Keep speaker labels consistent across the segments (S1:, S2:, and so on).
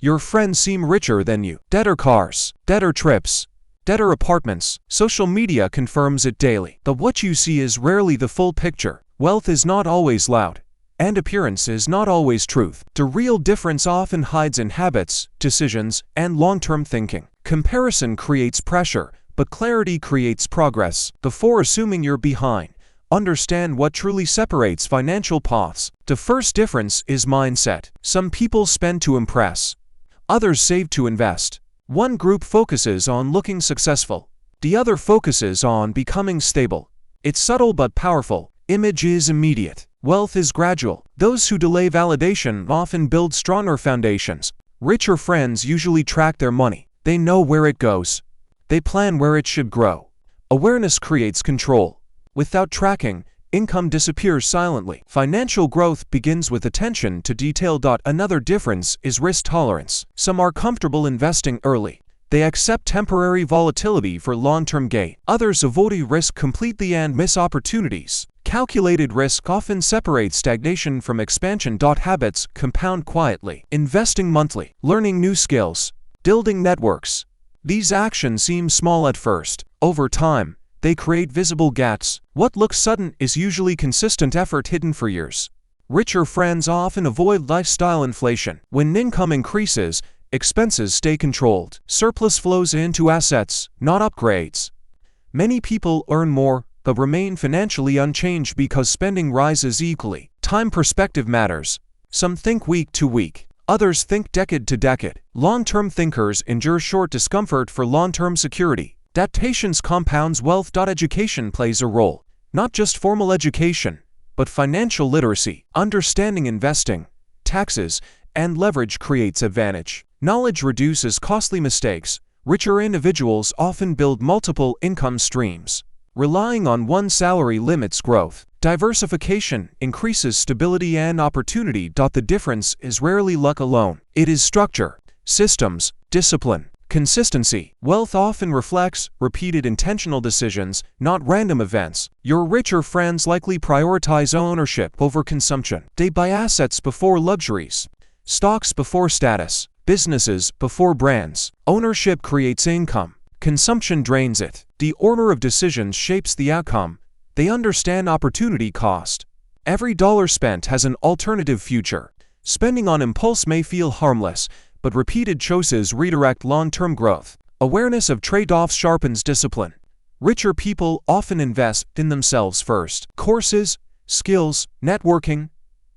S1: Your friends seem richer than you. Deader cars, deader trips, deader apartments. Social media confirms it daily. But what you see is rarely the full picture. Wealth is not always loud, and appearance is not always truth. The real difference often hides in habits, decisions, and long-term thinking. Comparison creates pressure, but clarity creates progress. Before assuming you're behind, understand what truly separates financial paths. The first difference is mindset. Some people spend to impress. Others save to invest. One group focuses on looking successful. The other focuses on becoming stable. It's subtle but powerful. Image is immediate. Wealth is gradual. Those who delay validation often build stronger foundations. Richer friends usually track their money. They know where it goes. They plan where it should grow. Awareness creates control. Without tracking, income disappears silently. Financial growth begins with attention to detail. Another difference is risk tolerance. Some are comfortable investing early. They accept temporary volatility for long-term gain. Others avoid risk completely and miss opportunities. Calculated risk often separates stagnation from expansion. Habits compound quietly. Investing monthly, learning new skills, building networks. These actions seem small at first. Over time, they create visible gaps. What looks sudden is usually consistent effort hidden for years. Richer friends often avoid lifestyle inflation. When income increases, expenses stay controlled. Surplus flows into assets, not upgrades. Many people earn more, but remain financially unchanged because spending rises equally. Time perspective matters. Some think week to week. Others think decade to decade. Long-term thinkers endure short discomfort for long-term security. That patience compounds wealth. Education plays a role. Not just formal education, but financial literacy. Understanding investing, taxes, and leverage creates advantage. Knowledge reduces costly mistakes. Richer individuals often build multiple income streams. Relying on one salary limits growth. Diversification increases stability and opportunity. The difference is rarely luck alone. It is structure, systems, discipline, consistency. Wealth often reflects repeated intentional decisions, not random events. Your richer friends likely prioritize ownership over consumption. They buy assets before luxuries, stocks before status, businesses before brands. Ownership creates income. Consumption drains it. The order of decisions shapes the outcome. They understand opportunity cost. Every dollar spent has an alternative future. Spending on impulse may feel harmless, but repeated choices redirect long-term growth. Awareness of trade-offs sharpens discipline. Richer people often invest in themselves first. Courses, skills, networking,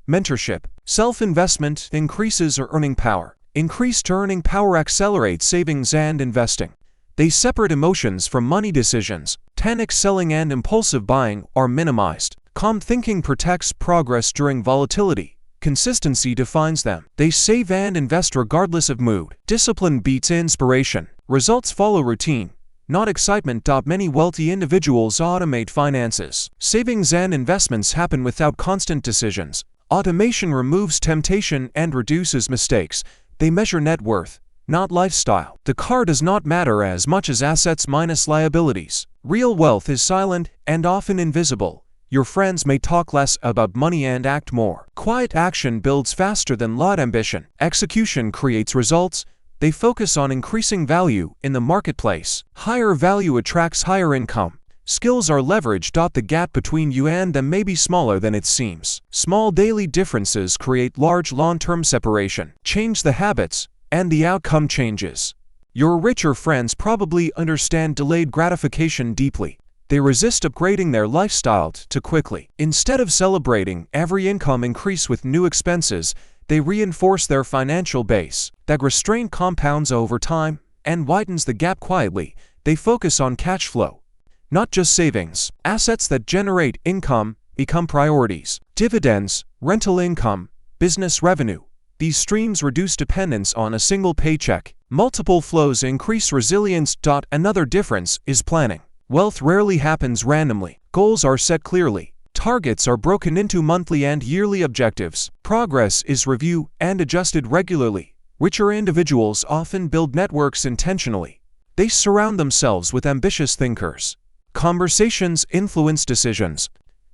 S1: mentorship. Self-investment increases earning power. Increased earning power accelerates savings and investing. They separate emotions from money decisions. Panic selling and impulsive buying are minimized. Calm thinking protects progress during volatility. Consistency defines them. They save and invest regardless of mood. Discipline beats inspiration. Results follow routine, not excitement. Many wealthy individuals automate finances. Savings and investments happen without constant decisions. Automation removes temptation and reduces mistakes. They measure net worth, not lifestyle. The car does not matter as much as assets minus liabilities. Real wealth is silent and often invisible. Your friends may talk less about money and act more. Quiet action builds faster than loud ambition. Execution creates results. They focus on increasing value in the marketplace. Higher value attracts higher income. Skills are leveraged. The gap between you and them may be smaller than it seems. Small daily differences create large long-term separation. Change the habits, and the outcome changes. Your richer friends probably understand delayed gratification deeply. They resist upgrading their lifestyle too quickly. Instead of celebrating every income increase with new expenses, they reinforce their financial base. That restraint compounds over time and widens the gap quietly. They focus on cash flow, not just savings. Assets that generate income become priorities. Dividends, rental income, business revenue. These streams reduce dependence on a single paycheck. Multiple flows increase resilience. Another difference is planning. Wealth rarely happens randomly. Goals are set clearly. Targets are broken into monthly and yearly objectives. Progress is reviewed and adjusted regularly. Richer individuals often build networks intentionally. They surround themselves with ambitious thinkers. Conversations influence decisions.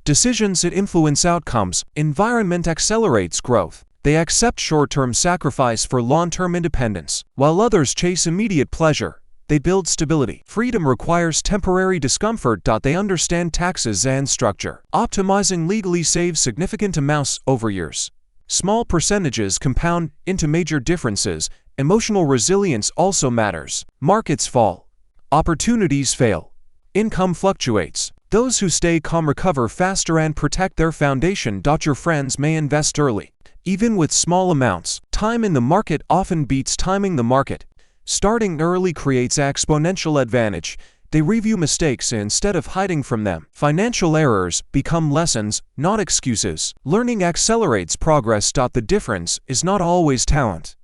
S1: Decisions influence outcomes. Environment accelerates growth. They accept short-term sacrifice for long-term independence. While others chase immediate pleasure, they build stability. Freedom requires temporary discomfort. They understand taxes and structure. Optimizing legally saves significant amounts over years. Small percentages compound into major differences. Emotional resilience also matters. Markets fall. Opportunities fail. Income fluctuates. Those who stay calm recover faster and protect their foundation. Your friends may invest early. Even with small amounts, time in the market often beats timing the market. Starting early creates exponential advantage. They review mistakes instead of hiding from them. Financial errors become lessons, not excuses. Learning accelerates progress. The difference is not always talent.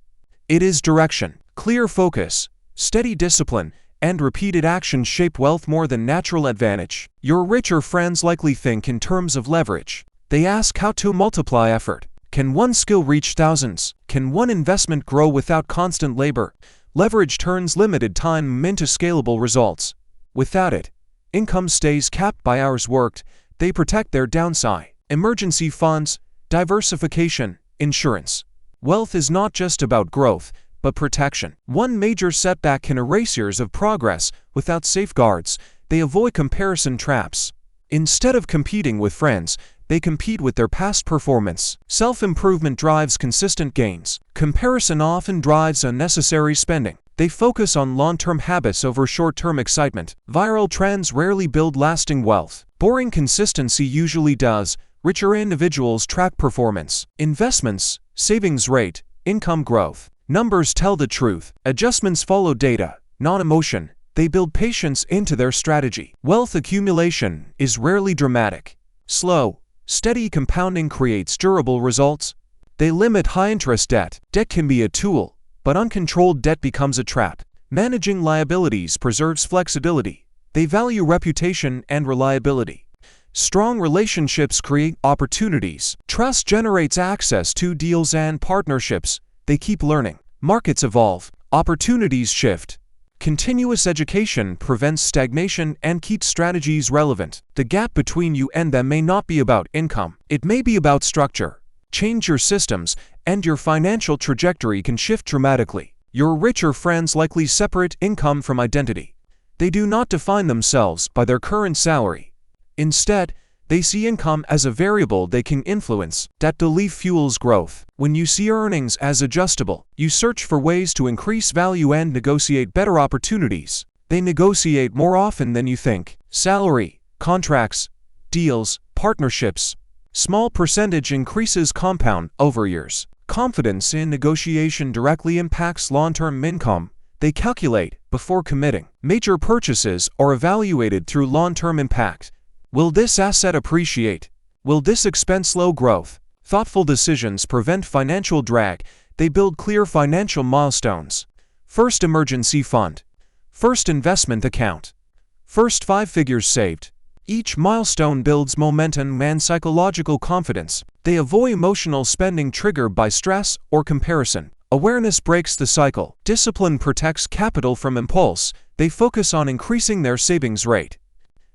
S1: It is direction. Clear focus, steady discipline, and repeated action shape wealth more than natural advantage. Your richer friends likely think in terms of leverage. They ask how to multiply effort. Can one skill reach thousands? Can one investment grow without constant labor? Leverage turns limited time into scalable results. Without it, income stays capped by hours worked. They protect their downside. Emergency funds, diversification, insurance. Wealth is not just about growth, but protection. One major setback can erase years of progress. Without safeguards, they avoid comparison traps. Instead of competing with friends, they compete with their past performance. Self-improvement drives consistent gains. Comparison often drives unnecessary spending. They focus on long-term habits over short-term excitement. Viral trends rarely build lasting wealth. Boring consistency usually does. Richer individuals track performance. Investments, savings rate, income growth. Numbers tell the truth. Adjustments follow data, not emotion. They build patience into their strategy. Wealth accumulation is rarely dramatic. Slow, steady compounding creates durable results. They limit high-interest debt. Debt can be a tool, but uncontrolled debt becomes a trap. Managing liabilities preserves flexibility. They value reputation and reliability. Strong relationships create opportunities. Trust generates access to deals and partnerships. They keep learning. Markets evolve. Opportunities shift. Continuous education prevents stagnation and keeps strategies relevant. The gap between you and them may not be about income. It may be about structure. Change your systems, and your financial trajectory can shift dramatically. Your richer friends likely separate income from identity. They do not define themselves by their current salary. Instead, they see income as a variable they can influence. That belief fuels growth. When you see earnings as adjustable, you search for ways to increase value and negotiate better opportunities. They negotiate more often than you think. Salary, contracts, deals, partnerships. Small percentage increases compound over years. Confidence in negotiation directly impacts long-term income. They calculate before committing. Major purchases are evaluated through long-term impact. Will this asset appreciate? Will this expense slow growth? Thoughtful decisions prevent financial drag. They build clear financial milestones. First emergency fund. First investment account. First 5 figures saved. Each milestone builds momentum and psychological confidence. They avoid emotional spending triggered by stress or comparison. Awareness breaks the cycle. Discipline protects capital from impulse. They focus on increasing their savings rate.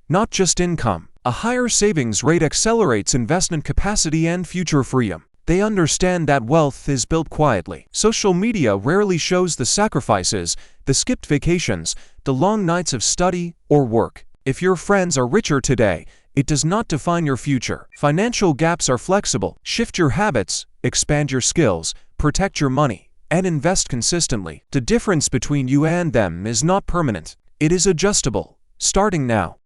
S1: Not just income. A higher savings rate accelerates investment capacity and future freedom. They understand that wealth is built quietly. Social media rarely shows the sacrifices, the skipped vacations, the long nights of study or work. If your friends are richer today, it does not define your future. Financial gaps are flexible. Shift your habits, expand your skills, protect your money, and invest consistently. The difference between you and them is not permanent. It is adjustable. Starting now.